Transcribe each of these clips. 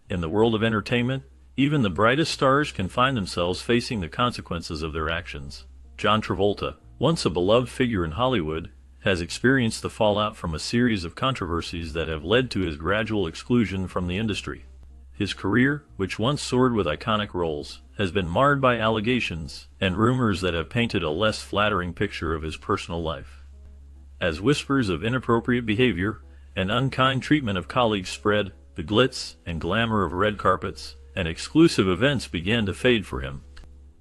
In the world of entertainment, even the brightest stars can find themselves facing the consequences of their actions. John Travolta, once a beloved figure in Hollywood, has experienced the fallout from a series of controversies that have led to his gradual exclusion from the industry. His career, which once soared with iconic roles, has been marred by allegations and rumors that have painted a less flattering picture of his personal life. As whispers of inappropriate behavior and unkind treatment of colleagues spread, the glitz and glamour of red carpets and exclusive events began to fade for him.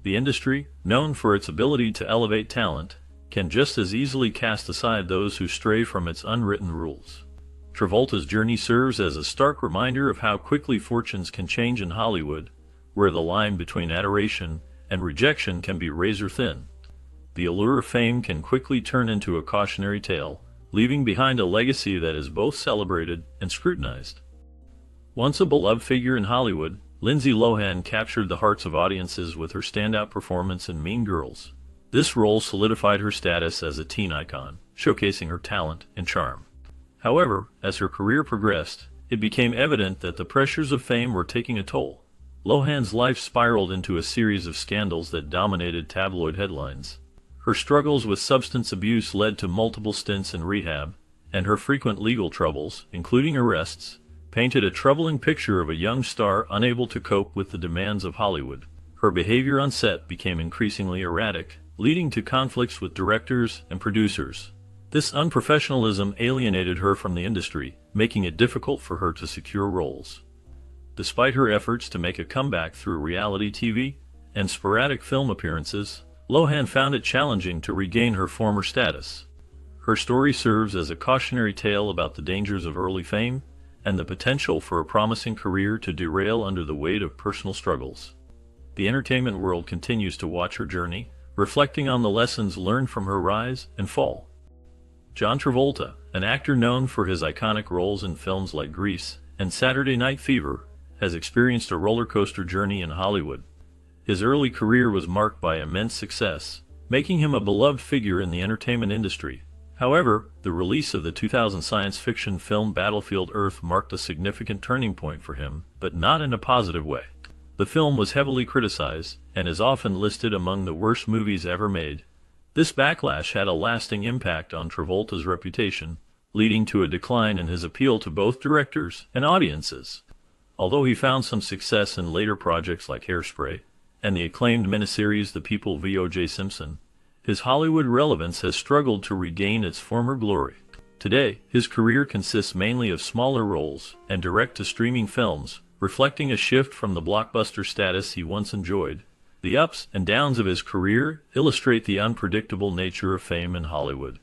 The industry, known for its ability to elevate talent, can just as easily cast aside those who stray from its unwritten rules. Travolta's journey serves as a stark reminder of how quickly fortunes can change in Hollywood, where the line between adoration and rejection can be razor thin. The allure of fame can quickly turn into a cautionary tale, leaving behind a legacy that is both celebrated and scrutinized. Once a beloved figure in Hollywood, Lindsay Lohan captured the hearts of audiences with her standout performance in Mean Girls. This role solidified her status as a teen icon, showcasing her talent and charm. However, as her career progressed, it became evident that the pressures of fame were taking a toll. Lohan's life spiraled into a series of scandals that dominated tabloid headlines. Her struggles with substance abuse led to multiple stints in rehab, and her frequent legal troubles, including arrests, painted a troubling picture of a young star unable to cope with the demands of Hollywood. Her behavior on set became increasingly erratic, leading to conflicts with directors and producers. This unprofessionalism alienated her from the industry, making it difficult for her to secure roles. Despite her efforts to make a comeback through reality TV and sporadic film appearances, Lohan found it challenging to regain her former status. Her story serves as a cautionary tale about the dangers of early fame and the potential for a promising career to derail under the weight of personal struggles. The entertainment world continues to watch her journey, reflecting on the lessons learned from her rise and fall. John Travolta, an actor known for his iconic roles in films like Grease and Saturday Night Fever, has experienced a roller coaster journey in Hollywood. His early career was marked by immense success, making him a beloved figure in the entertainment industry. However, the release of the 2000 science fiction film Battlefield Earth marked a significant turning point for him, but not in a positive way. The film was heavily criticized and is often listed among the worst movies ever made. This backlash had a lasting impact on Travolta's reputation, leading to a decline in his appeal to both directors and audiences. Although he found some success in later projects like Hairspray and the acclaimed miniseries The People v. O.J. Simpson, his Hollywood relevance has struggled to regain its former glory. Today, his career consists mainly of smaller roles and direct-to-streaming films, reflecting a shift from the blockbuster status he once enjoyed. The ups and downs of his career illustrate the unpredictable nature of fame in Hollywood.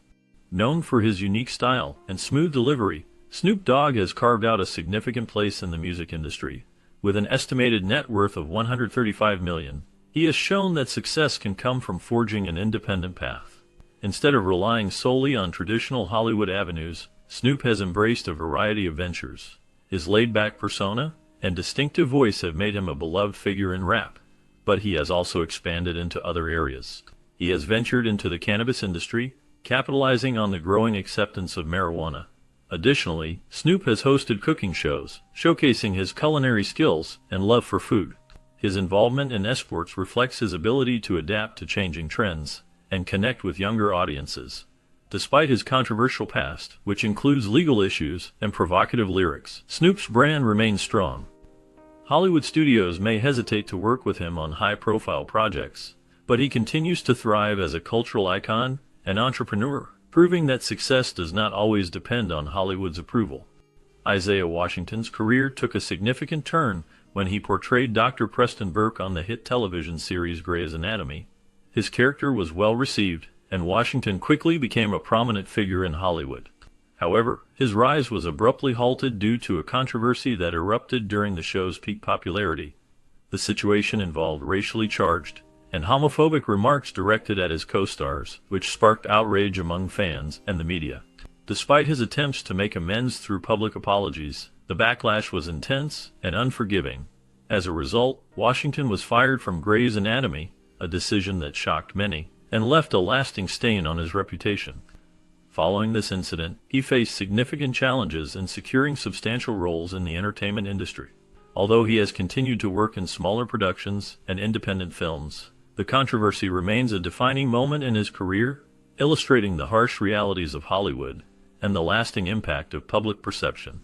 Known for his unique style and smooth delivery, Snoop Dogg has carved out a significant place in the music industry. With an estimated net worth of $135 million, he has shown that success can come from forging an independent path. Instead of relying solely on traditional Hollywood avenues, Snoop has embraced a variety of ventures. His laid-back persona and distinctive voice have made him a beloved figure in rap, but he has also expanded into other areas. He has ventured into the cannabis industry, capitalizing on the growing acceptance of marijuana. Additionally, Snoop has hosted cooking shows, showcasing his culinary skills and love for food. His involvement in esports reflects his ability to adapt to changing trends and connect with younger audiences. Despite his controversial past, which includes legal issues and provocative lyrics, Snoop's brand remains strong. Hollywood studios may hesitate to work with him on high-profile projects, but he continues to thrive as a cultural icon and entrepreneur, proving that success does not always depend on Hollywood's approval. Isaiah Washington's career took a significant turn when he portrayed Dr. Preston Burke on the hit television series Grey's Anatomy. His character was well received, and Washington quickly became a prominent figure in Hollywood. However, his rise was abruptly halted due to a controversy that erupted during the show's peak popularity. The situation involved racially charged and homophobic remarks directed at his co-stars, which sparked outrage among fans and the media. Despite his attempts to make amends through public apologies, the backlash was intense and unforgiving. As a result, Washington was fired from Grey's Anatomy, a decision that shocked many and left a lasting stain on his reputation. Following this incident, he faced significant challenges in securing substantial roles in the entertainment industry. Although he has continued to work in smaller productions and independent films, the controversy remains a defining moment in his career, illustrating the harsh realities of Hollywood and the lasting impact of public perception.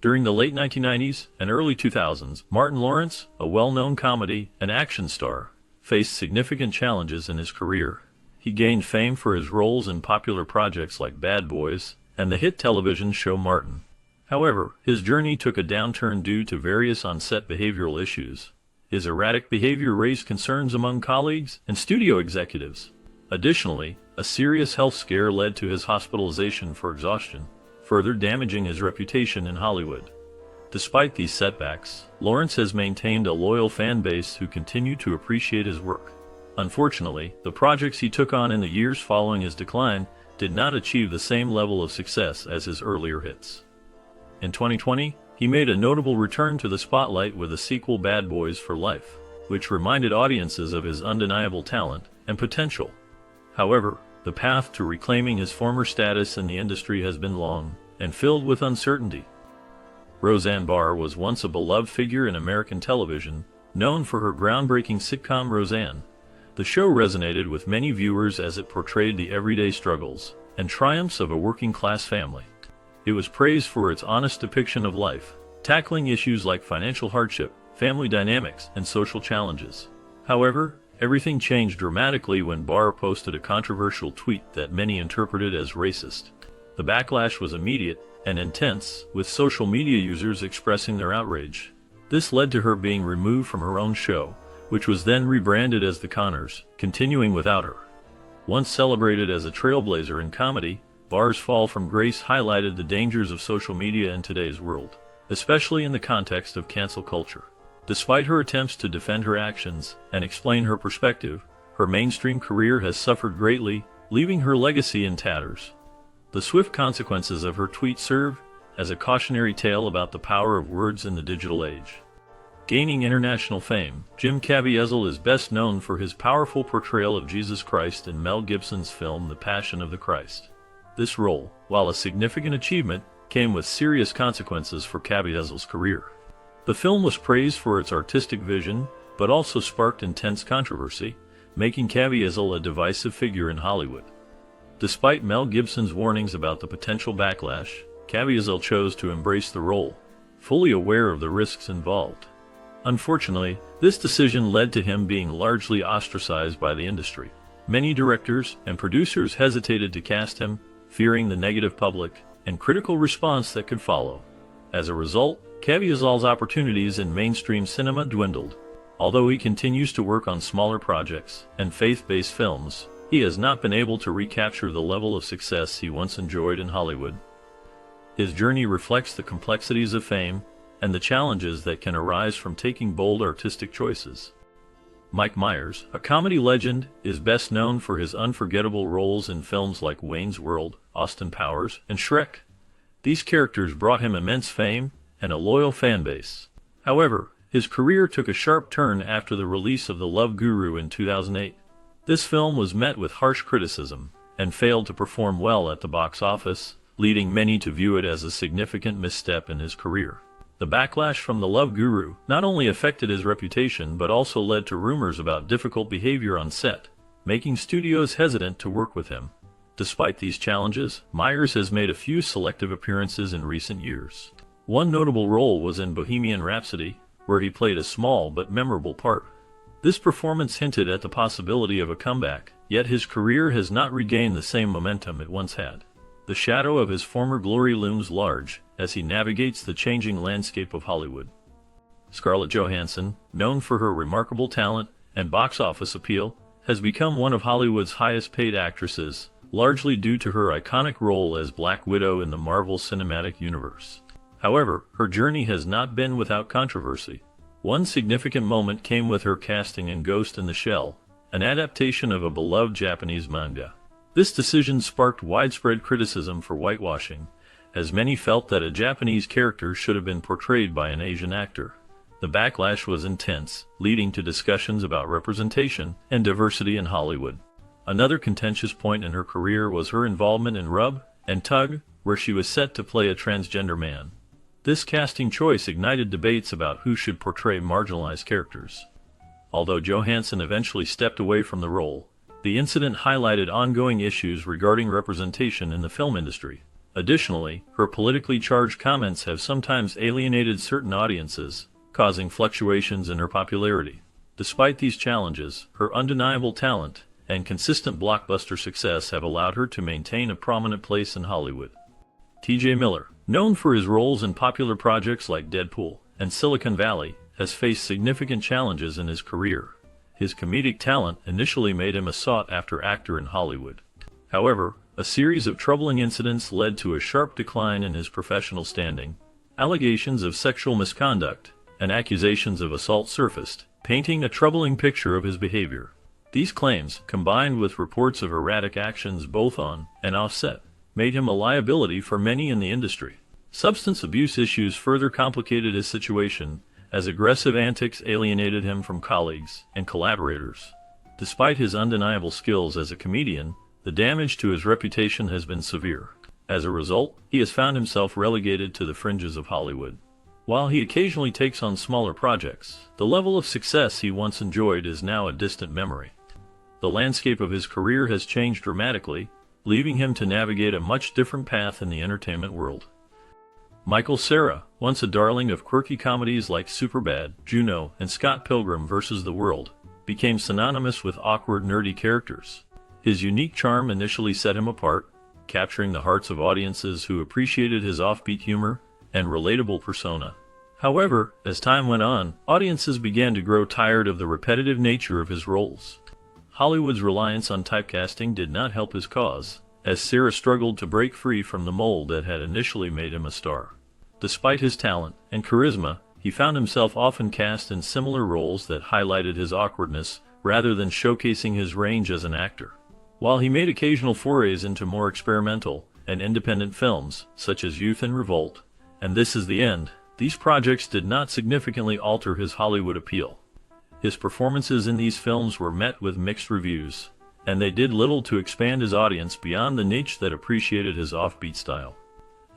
During the late 1990s and early 2000s, Martin Lawrence, a well-known comedy and action star, faced significant challenges in his career. He gained fame for his roles in popular projects like Bad Boys and the hit television show Martin. However, his journey took a downturn due to various on-set behavioral issues. His erratic behavior raised concerns among colleagues and studio executives. Additionally, a serious health scare led to his hospitalization for exhaustion, further damaging his reputation in Hollywood. Despite these setbacks, Lawrence has maintained a loyal fan base who continue to appreciate his work. Unfortunately, the projects he took on in the years following his decline did not achieve the same level of success as his earlier hits. In 2020, he made a notable return to the spotlight with the sequel Bad Boys for Life, which reminded audiences of his undeniable talent and potential. However, the path to reclaiming his former status in the industry has been long and filled with uncertainty. Roseanne Barr was once a beloved figure in American television, known for her groundbreaking sitcom Roseanne. The show resonated with many viewers as it portrayed the everyday struggles and triumphs of a working-class family. It was praised for its honest depiction of life, tackling issues like financial hardship, family dynamics, and social challenges. However, everything changed dramatically when Barr posted a controversial tweet that many interpreted as racist. The backlash was immediate and intense, with social media users expressing their outrage. This led to her being removed from her own show, which was then rebranded as The Conners, continuing without her. Once celebrated as a trailblazer in comedy, Barr's fall from grace highlighted the dangers of social media in today's world, especially in the context of cancel culture. Despite her attempts to defend her actions and explain her perspective, her mainstream career has suffered greatly, leaving her legacy in tatters. The swift consequences of her tweet serve as a cautionary tale about the power of words in the digital age. Gaining international fame, Jim Caviezel is best known for his powerful portrayal of Jesus Christ in Mel Gibson's film The Passion of the Christ. This role, while a significant achievement, came with serious consequences for Caviezel's career. The film was praised for its artistic vision, but also sparked intense controversy, making Caviezel a divisive figure in Hollywood. Despite Mel Gibson's warnings about the potential backlash, Caviezel chose to embrace the role, fully aware of the risks involved. Unfortunately, this decision led to him being largely ostracized by the industry. Many directors and producers hesitated to cast him, fearing the negative public and critical response that could follow. As a result, Caviezel's opportunities in mainstream cinema dwindled. Although he continues to work on smaller projects and faith-based films, he has not been able to recapture the level of success he once enjoyed in Hollywood. His journey reflects the complexities of fame and the challenges that can arise from taking bold artistic choices. Mike Myers, a comedy legend, is best known for his unforgettable roles in films like Wayne's World, Austin Powers, and Shrek. These characters brought him immense fame and a loyal fan base. However, his career took a sharp turn after the release of The Love Guru in 2008. This film was met with harsh criticism and failed to perform well at the box office, leading many to view it as a significant misstep in his career. The backlash from The Love Guru not only affected his reputation but also led to rumors about difficult behavior on set, making studios hesitant to work with him. Despite these challenges, Myers has made a few selective appearances in recent years. One notable role was in Bohemian Rhapsody, where he played a small but memorable part. This performance hinted at the possibility of a comeback, yet his career has not regained the same momentum it once had. The shadow of his former glory looms large as he navigates the changing landscape of Hollywood. Scarlett Johansson, known for her remarkable talent and box office appeal, has become one of Hollywood's highest-paid actresses, largely due to her iconic role as Black Widow in the Marvel Cinematic Universe. However, her journey has not been without controversy. One significant moment came with her casting in Ghost in the Shell, an adaptation of a beloved Japanese manga. This decision sparked widespread criticism for whitewashing, as many felt that a Japanese character should have been portrayed by an Asian actor. The backlash was intense, leading to discussions about representation and diversity in Hollywood. Another contentious point in her career was her involvement in Rub and Tug, where she was set to play a transgender man. This casting choice ignited debates about who should portray marginalized characters. Although Johansson eventually stepped away from the role, the incident highlighted ongoing issues regarding representation in the film industry. Additionally, her politically charged comments have sometimes alienated certain audiences, causing fluctuations in her popularity. Despite these challenges, her undeniable talent and consistent blockbuster success have allowed her to maintain a prominent place in Hollywood. T.J. Miller, known for his roles in popular projects like Deadpool and Silicon Valley, has faced significant challenges in his career. His comedic talent initially made him a sought-after actor in Hollywood. However, a series of troubling incidents led to a sharp decline in his professional standing. Allegations of sexual misconduct and accusations of assault surfaced, painting a troubling picture of his behavior. These claims, combined with reports of erratic actions both on and off set, made him a liability for many in the industry. Substance abuse issues further complicated his situation, as aggressive antics alienated him from colleagues and collaborators. Despite his undeniable skills as a comedian, the damage to his reputation has been severe. As a result, he has found himself relegated to the fringes of Hollywood. While he occasionally takes on smaller projects, the level of success he once enjoyed is now a distant memory. The landscape of his career has changed dramatically, leaving him to navigate a much different path in the entertainment world. Michael Cera, once a darling of quirky comedies like Superbad, Juno, and Scott Pilgrim vs. the World, became synonymous with awkward, nerdy characters. His unique charm initially set him apart, capturing the hearts of audiences who appreciated his offbeat humor and relatable persona. However, as time went on, audiences began to grow tired of the repetitive nature of his roles. Hollywood's reliance on typecasting did not help his cause, as Cera struggled to break free from the mold that had initially made him a star. Despite his talent and charisma, he found himself often cast in similar roles that highlighted his awkwardness rather than showcasing his range as an actor. While he made occasional forays into more experimental and independent films, such as Youth in Revolt and This Is the End, these projects did not significantly alter his Hollywood appeal. His performances in these films were met with mixed reviews, and they did little to expand his audience beyond the niche that appreciated his offbeat style.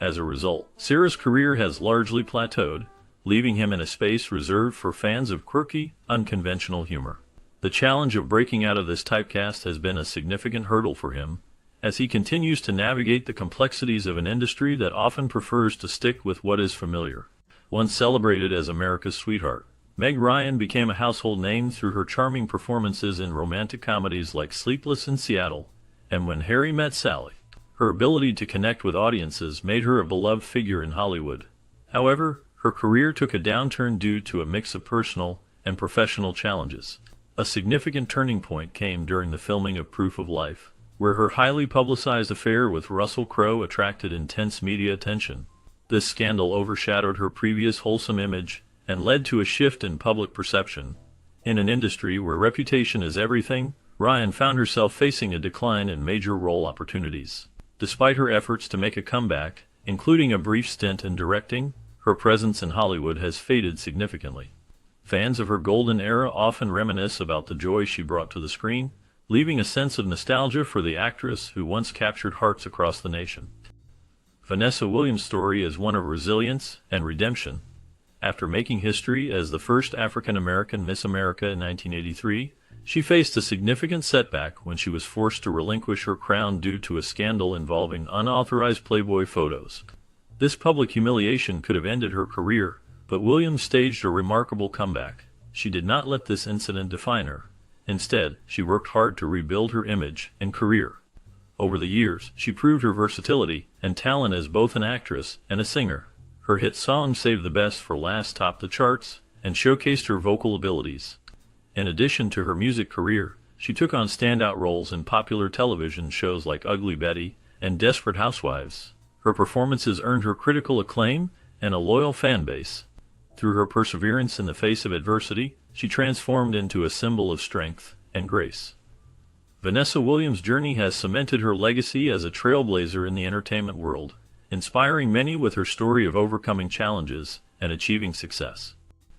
As a result, Cera's career has largely plateaued, leaving him in a space reserved for fans of quirky, unconventional humor. The challenge of breaking out of this typecast has been a significant hurdle for him, as he continues to navigate the complexities of an industry that often prefers to stick with what is familiar. Once celebrated as America's sweetheart, Meg Ryan became a household name through her charming performances in romantic comedies like Sleepless in Seattle and When Harry Met Sally. Her ability to connect with audiences made her a beloved figure in Hollywood. However, her career took a downturn due to a mix of personal and professional challenges. A significant turning point came during the filming of Proof of Life, where her highly publicized affair with Russell Crowe attracted intense media attention. This scandal overshadowed her previous wholesome image and led to a shift in public perception. In an industry where reputation is everything, Ryan found herself facing a decline in major role opportunities. Despite her efforts to make a comeback, including a brief stint in directing, her presence in Hollywood has faded significantly. Fans of her golden era often reminisce about the joy she brought to the screen, leaving a sense of nostalgia for the actress who once captured hearts across the nation. Vanessa Williams' story is one of resilience and redemption. After making history as the first African-American Miss America in 1983, she faced a significant setback when she was forced to relinquish her crown due to a scandal involving unauthorized Playboy photos. This public humiliation could have ended her career, but Williams staged a remarkable comeback. She did not let this incident define her. Instead, she worked hard to rebuild her image and career. Over the years, she proved her versatility and talent as both an actress and a singer. Her hit song Save the Best for Last topped the charts and showcased her vocal abilities. In addition to her music career, she took on standout roles in popular television shows like Ugly Betty and Desperate Housewives. Her performances earned her critical acclaim and a loyal fan base. Through her perseverance in the face of adversity, she transformed into a symbol of strength and grace. Vanessa Williams' journey has cemented her legacy as a trailblazer in the entertainment world, inspiring many with her story of overcoming challenges and achieving success.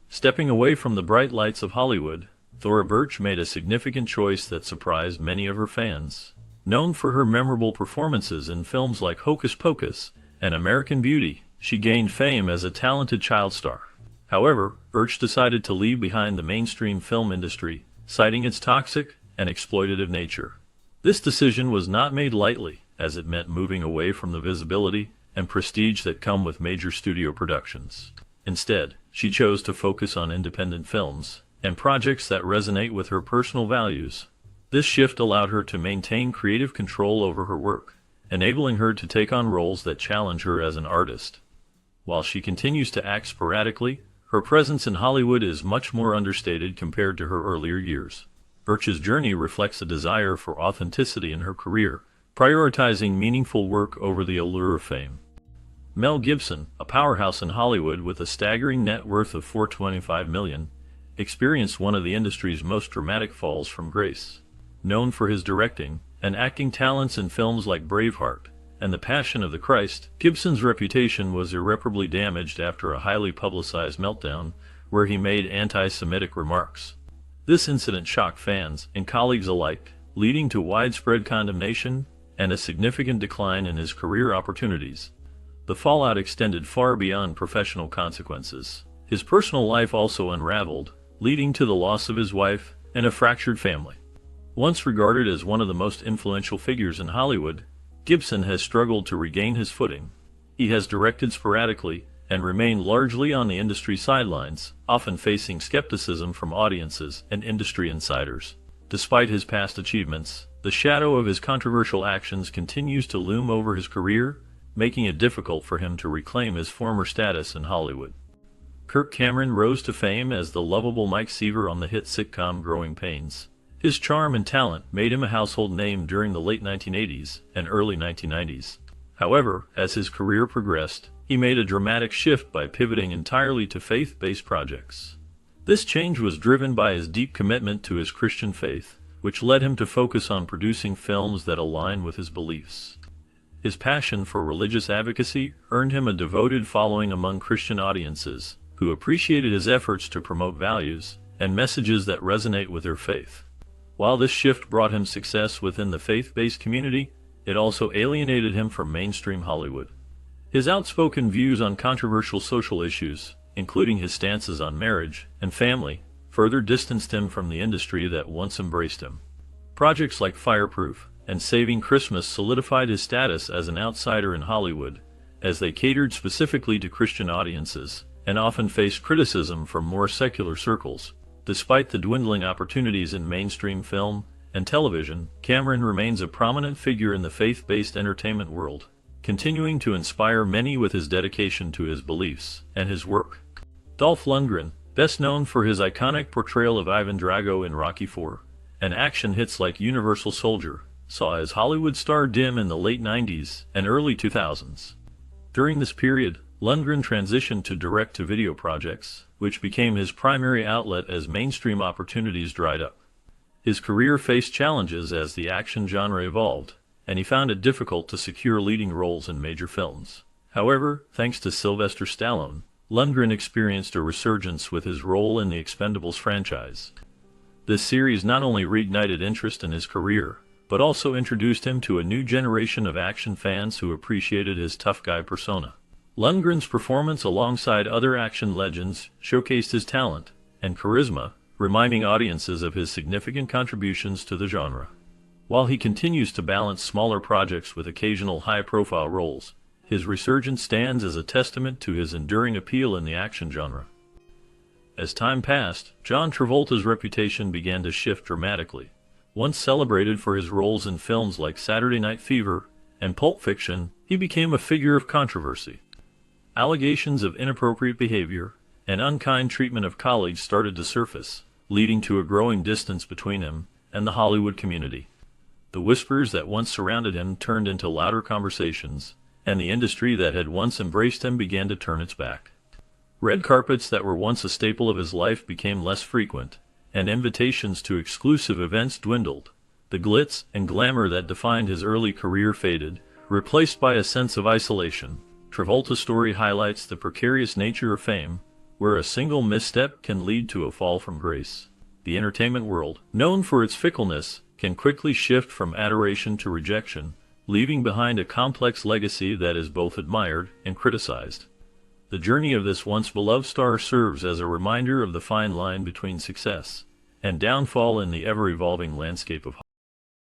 Stepping away from the bright lights of Hollywood, Thora Birch made a significant choice that surprised many of her fans. Known for her memorable performances in films like Hocus Pocus and American Beauty, she gained fame as a talented child star. However, Birch decided to leave behind the mainstream film industry, citing its toxic and exploitative nature. This decision was not made lightly, as it meant moving away from the visibility and prestige that come with major studio productions. Instead, she chose to focus on independent films and projects that resonate with her personal values. This shift allowed her to maintain creative control over her work, enabling her to take on roles that challenge her as an artist. While she continues to act sporadically, her presence in Hollywood is much more understated compared to her earlier years. Birch's journey reflects a desire for authenticity in her career, prioritizing meaningful work over the allure of fame. Mel Gibson, a powerhouse in Hollywood with a staggering net worth of $425 million, experienced one of the industry's most dramatic falls from grace. Known for his directing and acting talents in films like Braveheart and The Passion of the Christ, Gibson's reputation was irreparably damaged after a highly publicized meltdown where he made anti-Semitic remarks. This incident shocked fans and colleagues alike, leading to widespread condemnation and a significant decline in his career opportunities. The fallout extended far beyond professional consequences. His personal life also unraveled, leading to the loss of his wife and a fractured family. Once regarded as one of the most influential figures in Hollywood, Gibson has struggled to regain his footing. He has directed sporadically and remained largely on the industry sidelines, often facing skepticism from audiences and industry insiders. Despite his past achievements, the shadow of his controversial actions continues to loom over his career, making it difficult for him to reclaim his former status in Hollywood. Kirk Cameron rose to fame as the lovable Mike Seaver on the hit sitcom Growing Pains. His charm and talent made him a household name during the late 1980s and early 1990s. However, as his career progressed, he made a dramatic shift by pivoting entirely to faith-based projects. This change was driven by his deep commitment to his Christian faith, which led him to focus on producing films that align with his beliefs. His passion for religious advocacy earned him a devoted following among Christian audiences, who appreciated his efforts to promote values and messages that resonate with their faith. While this shift brought him success within the faith-based community, it also alienated him from mainstream Hollywood. His outspoken views on controversial social issues, including his stances on marriage and family, further distanced him from the industry that once embraced him. Projects like Fireproof and Saving Christmas solidified his status as an outsider in Hollywood, as they catered specifically to Christian audiences and often faced criticism from more secular circles. Despite the dwindling opportunities in mainstream film and television, Cameron remains a prominent figure in the faith-based entertainment world, continuing to inspire many with his dedication to his beliefs and his work. Dolph Lundgren, best known for his iconic portrayal of Ivan Drago in Rocky IV, and action hits like Universal Soldier, saw his Hollywood star dim in the late 90s and early 2000s. During this period, Lundgren transitioned to direct-to-video projects, which became his primary outlet as mainstream opportunities dried up. His career faced challenges as the action genre evolved, and he found it difficult to secure leading roles in major films. However, thanks to Sylvester Stallone, Lundgren experienced a resurgence with his role in the Expendables franchise. This series not only reignited interest in his career, but also introduced him to a new generation of action fans who appreciated his tough guy persona. Lundgren's performance alongside other action legends showcased his talent and charisma, reminding audiences of his significant contributions to the genre. While he continues to balance smaller projects with occasional high-profile roles, his resurgence stands as a testament to his enduring appeal in the action genre. As time passed, John Travolta's reputation began to shift dramatically. Once celebrated for his roles in films like Saturday Night Fever and Pulp Fiction, he became a figure of controversy. Allegations of inappropriate behavior and unkind treatment of colleagues started to surface, leading to a growing distance between him and the Hollywood community. The whispers that once surrounded him turned into louder conversations, and the industry that had once embraced him began to turn its back. Red carpets that were once a staple of his life became less frequent, and invitations to exclusive events dwindled. The glitz and glamour that defined his early career faded, replaced by a sense of isolation. Travolta's story highlights the precarious nature of fame, where a single misstep can lead to a fall from grace. The entertainment world, known for its fickleness, can quickly shift from adoration to rejection, leaving behind a complex legacy that is both admired and criticized. The journey of this once beloved star serves as a reminder of the fine line between success and downfall in the ever-evolving landscape of